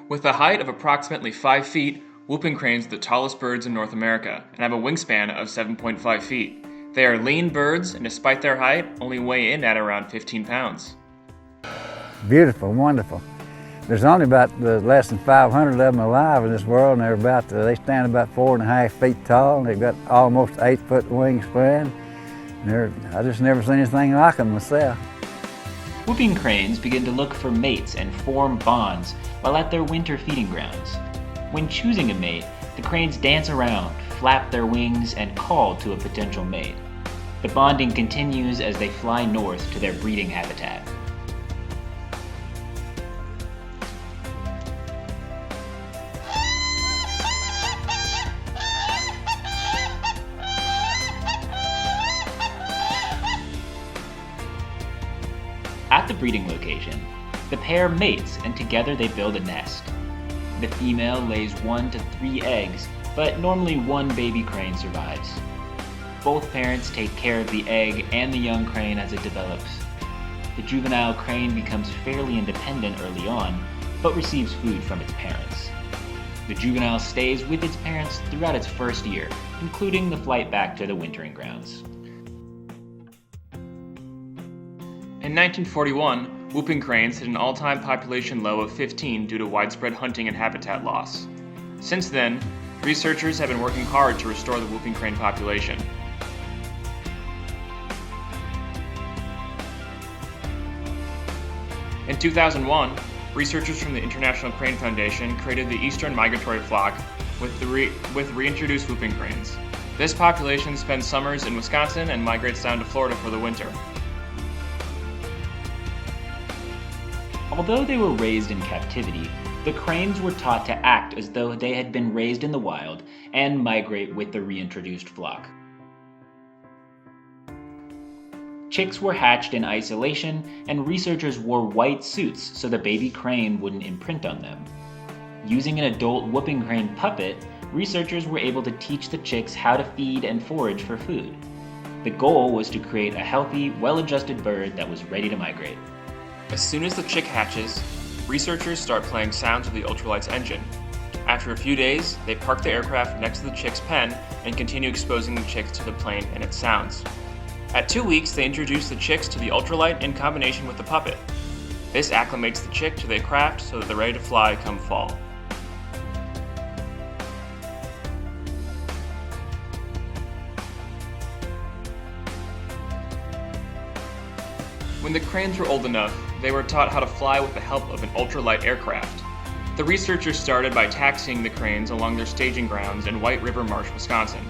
With a height of approximately 5 feet, whooping cranes are the tallest birds in North America and have a wingspan of 7.5 feet. They are lean birds and despite their height, only weigh in at around 15 pounds. Beautiful, wonderful. There's only about less than 500 of them alive in this world, and they stand about 4.5 feet tall, and they've got almost 8-foot wingspan. I just never seen anything like them myself. Whooping cranes begin to look for mates and form bonds while at their winter feeding grounds. When choosing a mate, the cranes dance around, flap their wings, and call to a potential mate. The bonding continues as they fly north to their breeding habitat. At the breeding location, the pair mates and together they build a nest. The female lays 1 to 3 eggs, but normally one baby crane survives. Both parents take care of the egg and the young crane as it develops. The juvenile crane becomes fairly independent early on, but receives food from its parents. The juvenile stays with its parents throughout its first year, including the flight back to the wintering grounds. In 1941, whooping cranes hit an all-time population low of 15 due to widespread hunting and habitat loss. Since then, researchers have been working hard to restore the whooping crane population. In 2001, researchers from the International Crane Foundation created the eastern migratory flock with reintroduced whooping cranes. This population spends summers in Wisconsin and migrates down to Florida for the winter. Although they were raised in captivity, the cranes were taught to act as though they had been raised in the wild and migrate with the reintroduced flock. Chicks were hatched in isolation, and researchers wore white suits so the baby crane wouldn't imprint on them. Using an adult whooping crane puppet, researchers were able to teach the chicks how to feed and forage for food. The goal was to create a healthy, well-adjusted bird that was ready to migrate. As soon as the chick hatches, researchers start playing sounds of the ultralight's engine. After a few days, they park the aircraft next to the chick's pen and continue exposing the chicks to the plane and its sounds. At 2 weeks, they introduce the chicks to the ultralight in combination with the puppet. This acclimates the chick to the craft so that they're ready to fly come fall. When the cranes were old enough, they were taught how to fly with the help of an ultralight aircraft. The researchers started by taxiing the cranes along their staging grounds in White River Marsh, Wisconsin.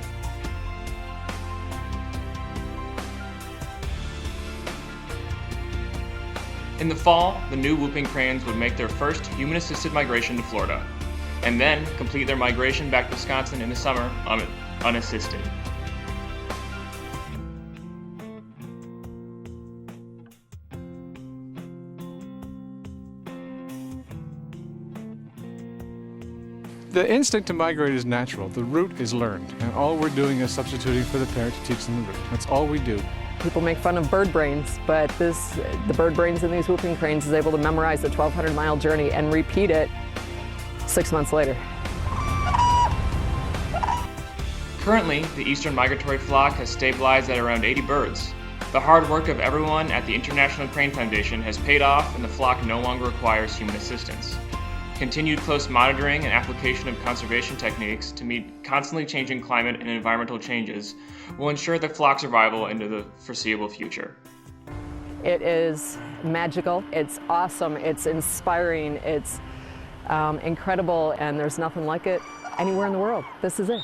In the fall, the new whooping cranes would make their first human-assisted migration to Florida, and then complete their migration back to Wisconsin in the summer unassisted. The instinct to migrate is natural. The route is learned, and all we're doing is substituting for the parent to teach them the route. That's all we do. People make fun of bird brains, but the bird brains in these whooping cranes is able to memorize the 1,200-mile journey and repeat it 6 months later. Currently, the eastern migratory flock has stabilized at around 80 birds. The hard work of everyone at the International Crane Foundation has paid off, and the flock no longer requires human assistance. Continued close monitoring and application of conservation techniques to meet constantly changing climate and environmental changes will ensure the flock's survival into the foreseeable future. It is magical, it's awesome, it's inspiring, it's incredible, and there's nothing like it anywhere in the world. This is it.